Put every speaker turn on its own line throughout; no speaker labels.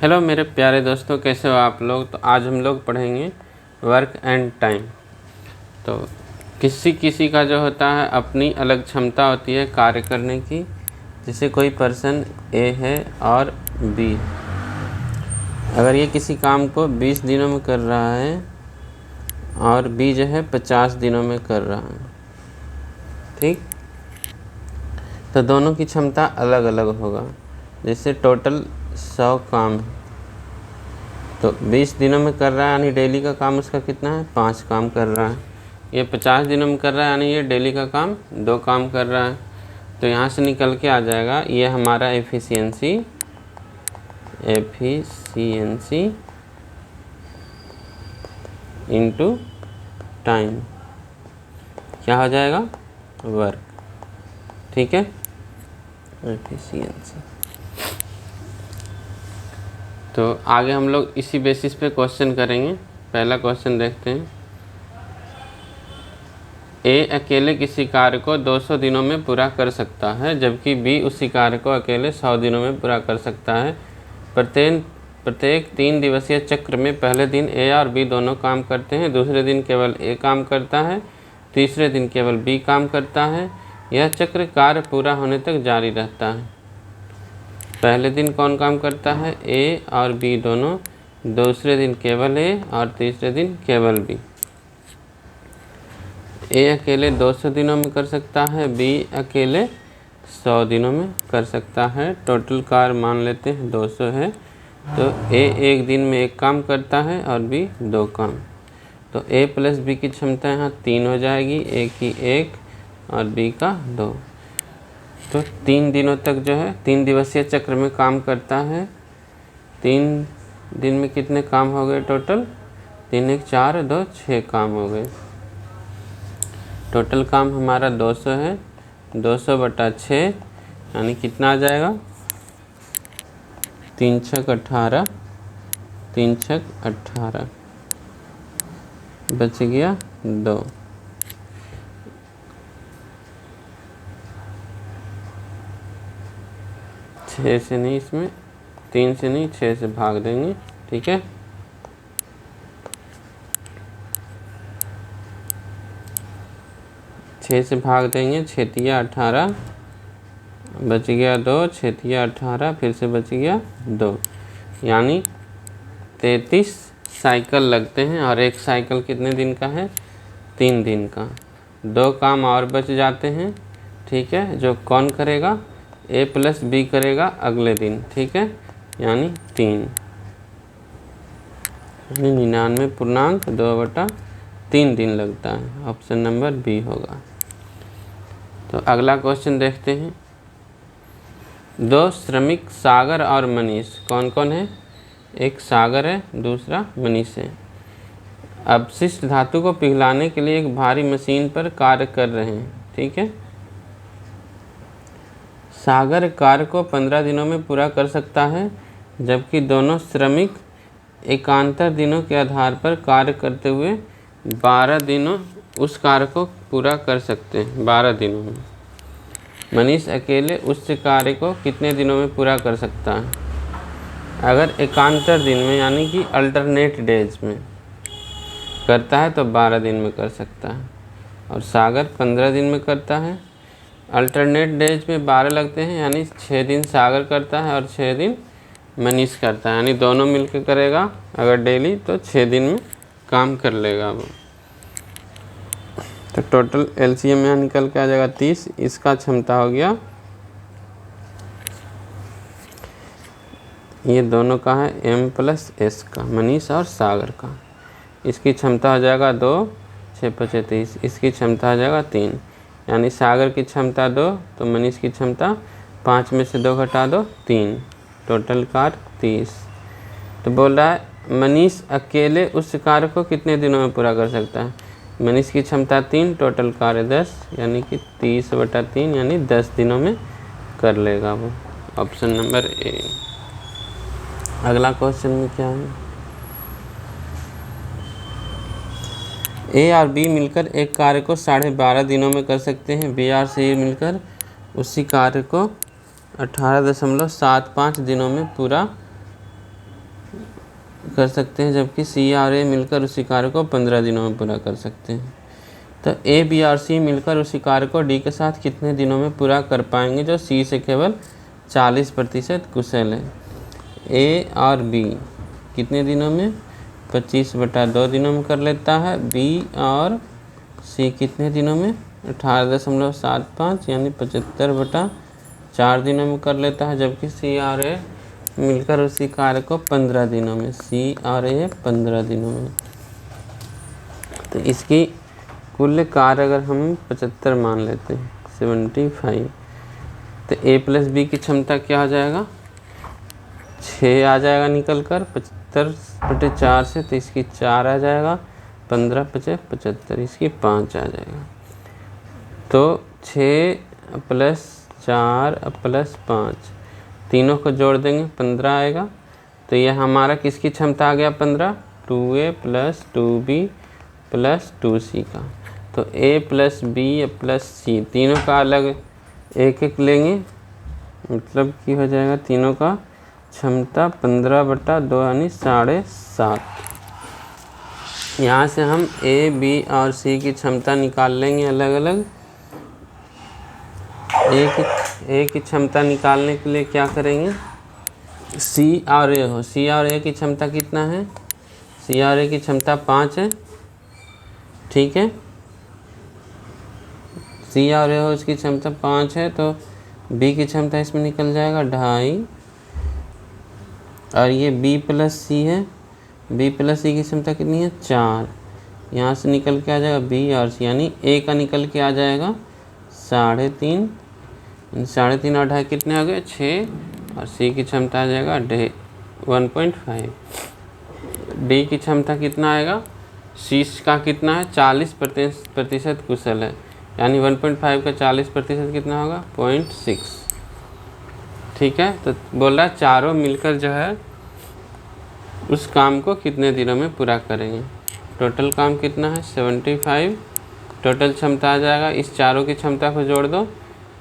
Hello मेरे प्यारे दोस्तों, कैसे हो आप लोग। तो आज हम लोग पढ़ेंगे वर्क एंड टाइम। तो किसी किसी का जो होता है अपनी अलग क्षमता होती है कार्य करने की। जैसे कोई पर्सन ए है और बी, अगर ये किसी काम को 20 दिनों में कर रहा है और बी जो है 50 दिनों में कर रहा है, ठीक। तो दोनों की क्षमता अलग अलग होगा। जैसे टोटल 100 काम है तो 20 दिनों में कर रहा है, यानी डेली का काम उसका कितना है, 5 काम कर रहा है। ये 50 दिनों में कर रहा है, यानी ये डेली का काम 2 काम कर रहा है। तो यहाँ से निकल के आ जाएगा ये हमारा एफिशिएंसी इनटू टाइम क्या हो जाएगा, वर्क। ठीक है, एफिशिएंसी। तो आगे हम लोग इसी बेसिस पे क्वेश्चन करेंगे। पहला क्वेश्चन देखते हैं। ए अकेले किसी कार्य को 200 दिनों में पूरा कर सकता है, जबकि बी उसी कार्य को अकेले 100 दिनों में पूरा कर सकता है। प्रत्येक 3 दिवसीय चक्र में पहले दिन ए और बी दोनों काम करते हैं, दूसरे दिन केवल ए काम करता है, तीसरे दिन केवल बी काम करता है। यह चक्र कार्य पूरा होने तक जारी रहता है। पहले दिन कौन काम करता है, ए और बी दोनों, दूसरे दिन केवल ए और तीसरे दिन केवल बी। ए अकेले 200 दिनों में कर सकता है, बी अकेले 100 दिनों में कर सकता है। टोटल कार्य मान लेते हैं 200 है, तो ए एक दिन में 1 काम करता है और बी 2 काम। तो ए प्लस बी की क्षमता यहाँ 3 हो जाएगी, ए की 1 और बी का 2। तो 3 दिनों तक जो है 3 दिवसीय चक्र में काम करता है। 3 दिन में कितने काम हो गए टोटल, 3 1 4 2 6 काम हो गए। टोटल काम हमारा 200 है, 200 बटा 6 यानी कितना आ जाएगा, 3 6 18, 3 6 18, बच गया 2। छः से नहीं, इसमें 3 से नहीं 6 से भाग देंगे, ठीक है। छः से भाग देंगे, 6 तिया 18, बच गया 2, 6 तिया 18, फिर से बच गया 2, यानी 33 साइकिल लगते हैं। और एक साइकिल कितने दिन का है, 3 दिन का। 2 काम और बच जाते हैं, ठीक है, जो कौन करेगा, ए प्लस बी करेगा अगले दिन, ठीक है, यानी 3, यानी 99.2/3 दिन लगता है। ऑप्शन नंबर बी होगा। तो अगला क्वेश्चन देखते हैं। 2 श्रमिक सागर और मनीष, कौन कौन है, एक सागर है, दूसरा मनीष है, अपशिष्ट धातु को पिघलाने के लिए एक भारी मशीन पर कार्य कर रहे हैं, ठीक है। सागर कार्य को 15 दिनों में पूरा कर सकता है, जबकि दोनों श्रमिक एकांतर दिनों के आधार पर कार्य करते हुए 12 दिनों उस कार्य को पूरा कर सकते हैं, 12 दिनों में। मनीष अकेले उस कार्य को कितने दिनों में पूरा कर सकता है, अगर एकांतर दिन में यानी कि अल्टरनेट डेज में करता है तो 12 दिन में कर सकता है, और सागर 15 दिन में करता है। अल्टरनेट डेज में 12 लगते हैं, यानी 6 दिन सागर करता है और 6 दिन मनीष करता है, यानी दोनों मिलकर करेगा अगर डेली तो 6 दिन में काम कर लेगा वो। तो टोटल एलसीएम यहाँ निकल के आ जाएगा 30। इसका क्षमता हो गया, ये दोनों का है m प्लस s का, मनीष और सागर का। इसकी क्षमता हो जाएगा 2, 6 5 30, इसकी क्षमता हो जाएगा 3, यानी सागर की क्षमता 2 तो मनीष की क्षमता 5 में से 2 घटा दो 3, टोटल कार्य 30। तो बोल रहा है मनीष अकेले उस कार्य को कितने दिनों में पूरा कर सकता है, मनीष की क्षमता 3, टोटल कार्य 10, यानी कि 30/3 यानी 10 दिनों में कर लेगा वो। Option number A. अगला क्वेश्चन में क्या है, ए और बी मिलकर एक कार्य को 12.5 दिनों में कर सकते हैं, बी और सी मिलकर उसी कार्य को 18.75 दिनों में पूरा कर सकते हैं, जबकि सी और ए मिलकर उसी कार्य को 15 दिनों में पूरा कर सकते हैं। तो ए, बी और सी मिलकर उसी कार्य को डी के साथ कितने दिनों में पूरा कर पाएंगे, जो सी से केवल 40% कुशल है। ए और बी कितने दिनों में, 25/2 दिनों में कर लेता है। बी और सी कितने दिनों में, 18.75 यानी 75/4 दिनों में कर लेता है, जबकि सी और ए मिलकर उसी कार्य को 15 दिनों में, सी और ए 15 दिनों में। तो इसकी कुल कार्य अगर हम 75 मान लेते हैं, 75, तो ए प्लस बी की क्षमता क्या हो जाएगा, 6 आ जाएगा निकल कर 75/4 से, तो इसकी 4 आ जाएगा, 15×5 = 75, इसकी 5 आ जाएगा। तो 6 + 4 + 5 तीनों को जोड़ देंगे 15 आएगा। तो यह हमारा किसकी क्षमता आ गया 15, 2a + 2b + 2c का। तो a + b + c तीनों का अलग एक एक लेंगे, मतलब कि हो जाएगा तीनों का क्षमता 15/2 यानी 7.5। यहाँ से हम a, b और c की क्षमता निकाल लेंगे अलग अलग। ए की क्षमता निकालने के लिए क्या करेंगे, सी और ए हो, सी और ए की क्षमता कितना है, सी और ए की क्षमता 5 है, ठीक है। सी और ए हो, इसकी क्षमता 5 है, तो बी की क्षमता इसमें निकल जाएगा 2.5, और ये बी + सी है, बी + सी की क्षमता कितनी है 4, यहाँ से निकल के आ जाएगा बी और सी, यानी ए का निकल के आ जाएगा 3.5, 3.5 और 2.5 कितने हो गए 6, और सी की क्षमता आ जाएगा 1.5। डी की क्षमता कितना आएगा, सी का कितना है 40% कुशल है, यानी 1.5 का 40% कितना होगा 0.6, ठीक है। तो बोल रहा है चारों मिलकर जो है उस काम को कितने दिनों में पूरा करेंगे। टोटल काम कितना है 75, टोटल क्षमता आ जाएगा, इस चारों की क्षमता को जोड़ दो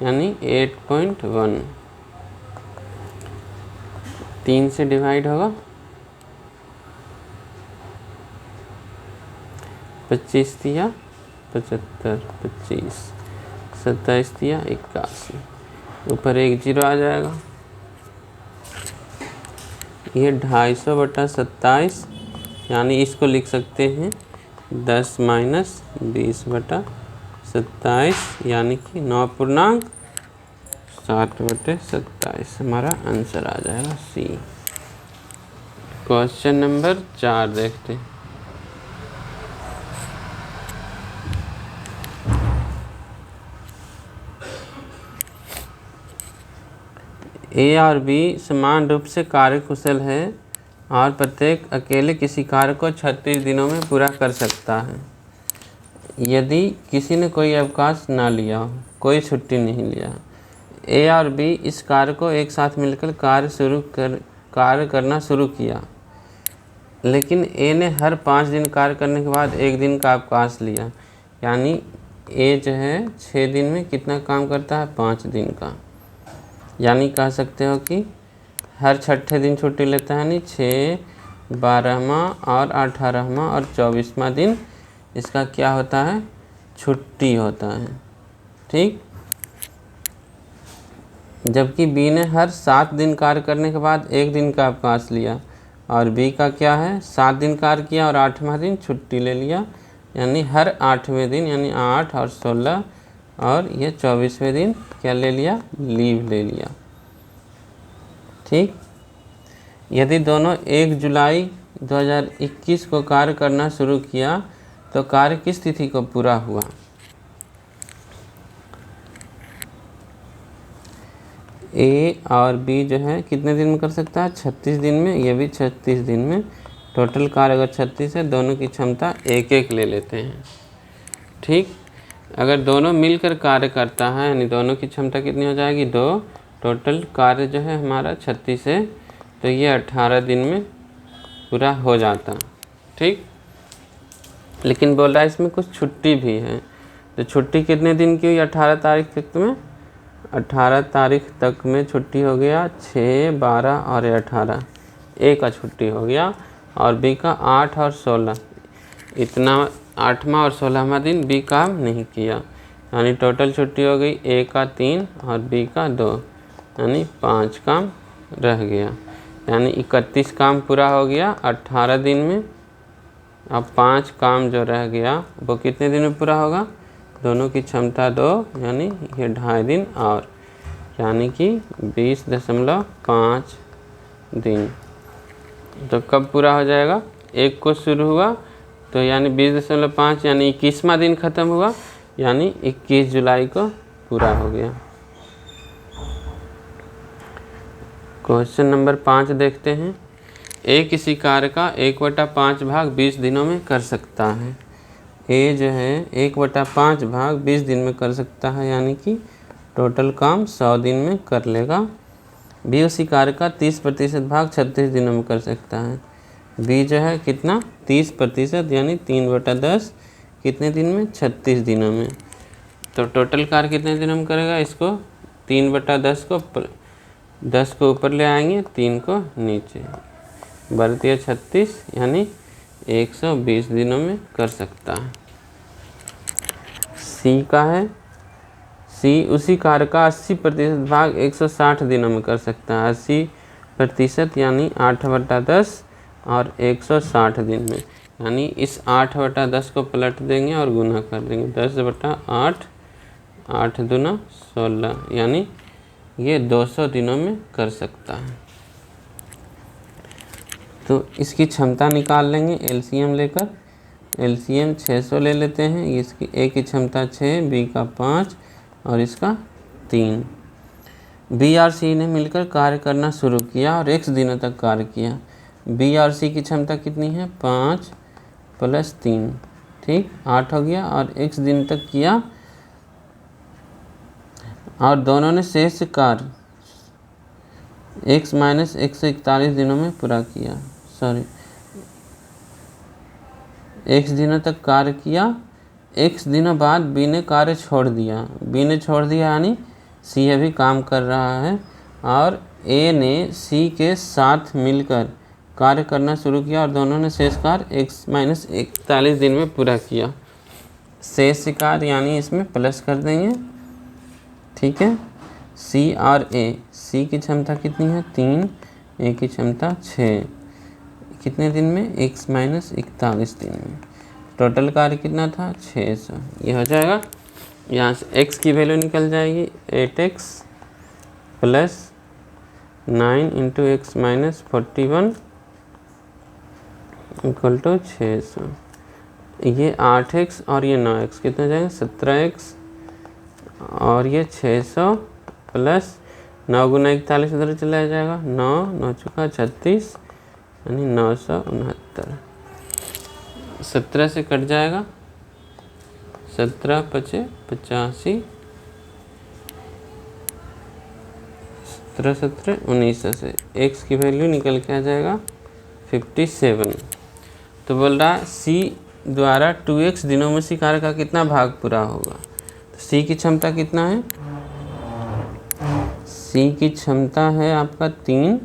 यानी 8.1, 3 से डिवाइड होगा, 25 दिया 75, 25, 27 दिया 81, ऊपर 1 0 आ जाएगा। ये 250/27 यानी इसको लिख सकते हैं 10 - 20/27 यानी कि 9.7/27 हमारा आंसर आ जाएगा सी। क्वेश्चन नंबर 4 देखते हैं। ए और बी समान रूप से कार्यकुशल है और प्रत्येक अकेले किसी कार्य को 36 दिनों में पूरा कर सकता है। यदि किसी ने कोई अवकाश ना लिया हो, कोई छुट्टी नहीं लिया, ए और बी इस कार्य को एक साथ मिलकर कार्य करना शुरू किया, लेकिन ए ने हर 5 दिन कार्य करने के बाद 1 दिन का अवकाश लिया, यानी ए जो है 6 दिन में कितना काम करता है 5 दिन का, यानी कह सकते हो कि हर 6ठे दिन छुट्टी लेता है, यानी 6, 12वां और 18वां और 24वां दिन इसका क्या होता है छुट्टी होता है, ठीक। जबकि बी ने हर 7 दिन कार्य करने के बाद 1 दिन का अवकाश लिया, और बी का क्या है 7 दिन कार्य किया और 8वां दिन छुट्टी ले लिया, यानी हर 8वें दिन यानी 8 और 16 और ये 24वें दिन क्या ले लिया लीव ले लिया, ठीक। यदि दोनों 1 जुलाई 2021 को कार्य करना शुरू किया तो कार्य किस तिथि को पूरा हुआ। ए और बी जो है कितने दिन में कर सकता है 36 दिन में, ये भी 36 दिन में। टोटल कार्य अगर 36 है, दोनों की क्षमता 1-1 ले लेते हैं, ठीक। अगर दोनों मिलकर कार्य करता है यानी दोनों की क्षमता कितनी हो जाएगी 2, टोटल कार्य जो है हमारा 36 है, तो ये 18 दिन में पूरा हो जाता, ठीक। लेकिन बोल रहा है इसमें कुछ छुट्टी भी है, तो छुट्टी कितने दिन की हुई 18 तारीख तक में, 18 तारीख तक में छुट्टी हो गया 6, 12 और 18, एक का छुट्टी हो गया, और बी का 8 और 16, इतना 8वां और 16वां दिन बी काम नहीं किया, यानी टोटल छुट्टी हो गई ए का 3 और बी का 2, यानी 5 काम रह गया, यानी 31 काम पूरा हो गया 18 दिन में। अब 5 काम जो रह गया वो कितने दिन में पूरा होगा, दोनों की क्षमता 2, यानी ये 2.5 दिन और, यानी कि 20.5 दिन। तो कब पूरा हो जाएगा, 1 को शुरू हुआ तो यानी 20.5 यानी 21वां दिन ख़त्म हुआ, यानी 21 जुलाई को पूरा हो गया। क्वेश्चन नंबर 5 देखते हैं। ए किसी कार्य का 1/5 भाग 20 दिनों में कर सकता है। ए जो है 1/5 भाग 20 दिन में कर सकता है, यानी कि टोटल काम 100 दिन में कर लेगा। बी उसी कार्य का 30% भाग 36 दिनों में कर सकता है। बी जो है कितना 30% यानी 3/10 कितने दिन में, 36 दिनों में। तो टोटल कार्य कितने दिनों में करेगा, इसको 3/10 को 10 को ऊपर ले आएंगे, 3 को नीचे, बढ़ती 36 यानी 120 दिनों में कर सकता है। सी का है, सी उसी कार्य का 80% भाग 160 दिनों में कर सकता है। 80% यानी 8/10 और 160 दिन में, यानी इस 8/10 को पलट देंगे और गुना कर देंगे, 10/8, 8 दूना 16, यानी ये 200 दिनों में कर सकता है। तो इसकी क्षमता निकाल लेंगे एलसीएम लेकर। एलसीएम 600 ले लेते हैं। इसकी ए की क्षमता 6, बी का 5 और इसका 3। बी और सी ने मिलकर कार्य करना शुरू किया और x दिनों तक कार्य किया। बी और सी की क्षमता कितनी है, 5 + 3, ठीक 8 हो गया, और x दिन तक किया और दोनों ने शेष कार्य x - 141 दिनों में पूरा किया। x दिनों तक कार्य किया, x दिनों बाद बी ने कार्य छोड़ दिया। बी ने छोड़ दिया यानी सी अभी काम कर रहा है, और ए ने सी के साथ मिलकर कार्य करना शुरू किया और दोनों ने शेष कार्य x - 41 दिन में पूरा किया। शेष कार्य यानी इसमें प्लस कर देंगे, ठीक है। सी और ए, सी की क्षमता कितनी है 3, ए की क्षमता 6, कितने दिन में, x - 41 दिन में। टोटल कार्य कितना था 600, ये हो जाएगा। यहाँ से x की वैल्यू निकल जाएगी 8x + 9 × x - 41 = 600। ये 8x और ये 9x कितना जाएगा 17x, और ये 600 + 9 × 41 इधर चला जाएगा, 9 9 चुका 36 यानी 969। 17 से कट जाएगा, 17 × 5 = 85, 17 × 17 = 1900 से x की वैल्यू निकल के आ जाएगा 57। तो बोल रहा है सी द्वारा 2x दिनों में सी कार्य का कितना भाग पूरा होगा। तो सी की क्षमता कितना है, सी की क्षमता है आपका 3,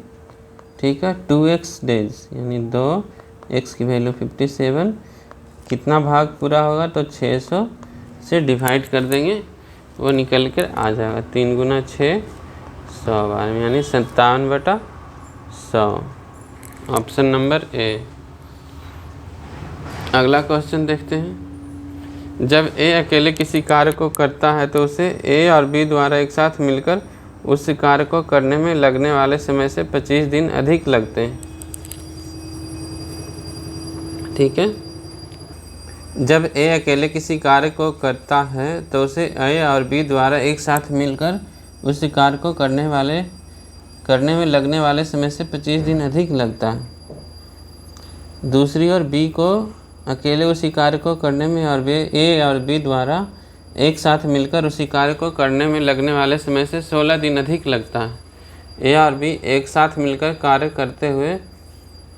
ठीक है, 2x डेज यानी 2, x की वैल्यू 57, कितना भाग पूरा होगा, तो 600 से डिवाइड कर देंगे, वो निकल कर आ जाएगा 3 × 6 100 बार में, यानी 57/100। Option number A. अगला क्वेश्चन देखते हैं। जब ए अकेले किसी कार्य को करता है तो उसे ए और बी द्वारा एक साथ मिलकर उस कार्य को करने में लगने वाले समय से 25 दिन अधिक लगते हैं, ठीक है। जब ए अकेले किसी कार्य को करता है तो उसे ए और बी द्वारा एक साथ मिलकर उस कार्य को करने में लगने वाले समय से 25 दिन अधिक लगता है। दूसरी ओर बी को अकेले उसी कार्य को करने में और ए और बी द्वारा एक साथ मिलकर उसी कार्य को करने में लगने वाले समय से 16 दिन अधिक लगता है। ए और बी एक साथ मिलकर कार्य करते हुए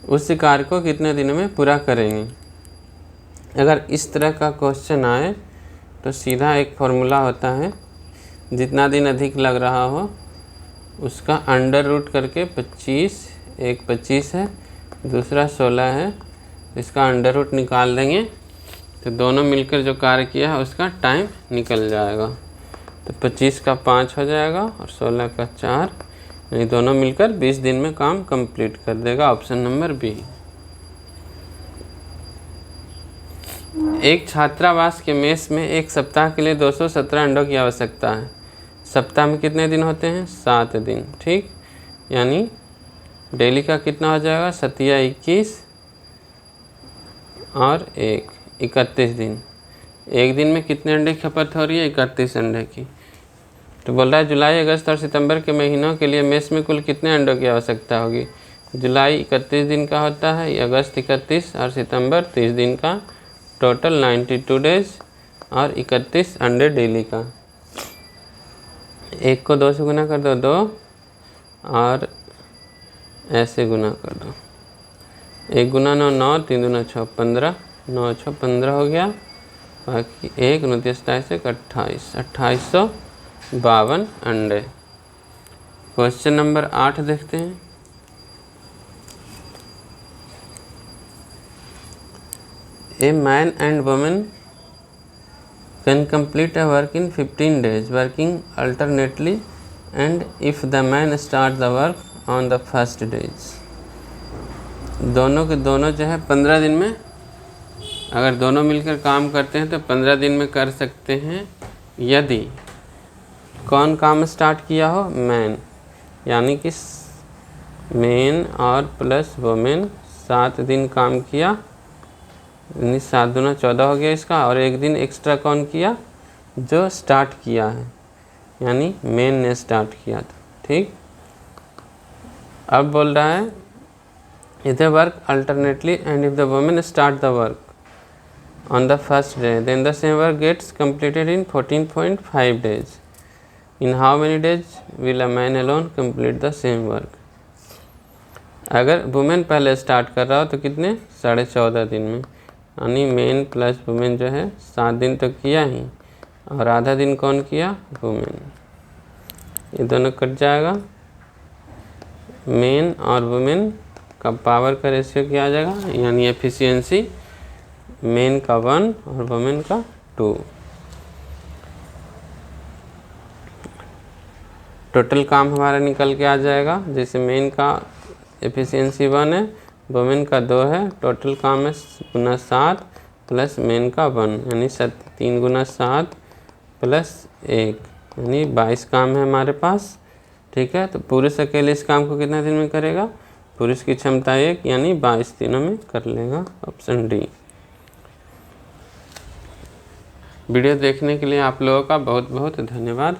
उस कार्य को कितने दिनों में पूरा करेंगे। अगर इस तरह का क्वेश्चन आए तो सीधा एक फॉर्मूला होता है, जितना दिन अधिक लग रहा हो उसका अंडर रूट करके 25, एक 25 है, दूसरा 16 है, इसका अंडर रूट निकाल देंगे तो दोनों मिलकर जो कार्य किया है उसका टाइम निकल जाएगा। तो 25 का 5 हो जाएगा और 16 का 4, यानी दोनों मिलकर 20 दिन में काम कंप्लीट कर देगा। Option number B. एक छात्रावास के मेस में एक सप्ताह के लिए 217 अंडों की आवश्यकता है। सप्ताह में कितने दिन होते हैं? 7 दिन। ठीक, यानी डेली का कितना हो जाएगा? 7 या 21 और 1 31 दिन। एक दिन में कितने अंडे की खपत हो रही है? 31 अंडे की। तो बोल रहा है जुलाई, अगस्त और सितंबर के महीनों के लिए मेस में कुल कितने अंडों की आवश्यकता होगी? जुलाई 31 दिन का होता है, अगस्त 31 और सितंबर 30 दिन का, टोटल 92 डेज और 31 अंडे डेली का। 1 को 2 से गुना कर दो 2 और ऐसे गुना कर दो। 1 गुना 9 9, 3 दूना 6 15, 9 6 15 हो गया। बाकी 1 29 27 2852 अंडे। क्वेश्चन नंबर 8 देखते हैं। A man and woman can complete a work in 15 days working alternately, and if the man starts the work on the first days, दोनों के दोनों जो है 15 दिन में, अगर दोनों मिलकर काम करते हैं तो 15 दिन में कर सकते हैं यदि कौन काम स्टार्ट किया हो? मैन, यानी कि मैन और प्लस वुमेन 7 दिन काम किया, 7 दूना 14 हो गया इसका, और 1 दिन एक्स्ट्रा कौन किया? जो स्टार्ट किया है, यानी मेन ने स्टार्ट किया था। ठीक, अब बोल रहा है if the work alternately and if the women start the work on the first day then the same work gets completed in 14.5 days. In how many days will a man alone complete the same work? अगर women पहले start कर रहा हो तो कितने? 14.5 दिन में, यानी मेन प्लस वुमेन जो है 7 दिन तो किया ही, और आधा दिन कौन किया? वुमेन। ये दोनों कट जाएगा। मेन और वुमेन का पावर का रेशियो क्या आ जाएगा? यानी एफिशिएंसी मेन का 1 और वुमेन का 2। टोटल काम हमारा निकल के आ जाएगा, जैसे मेन का एफिशिएंसी 1 है, वुमेन का 2 है, टोटल काम है गुना 7 प्लस मेन का 1, यानी 3 गुना 7 प्लस 1, यानी 22 काम है हमारे पास। ठीक है, तो पुरुष अकेले इस काम को कितने दिन में करेगा? पुरुष की क्षमता 1, यानी 22 दिनों में कर लेगा। Option D. वीडियो देखने के लिए आप लोगों का बहुत बहुत धन्यवाद।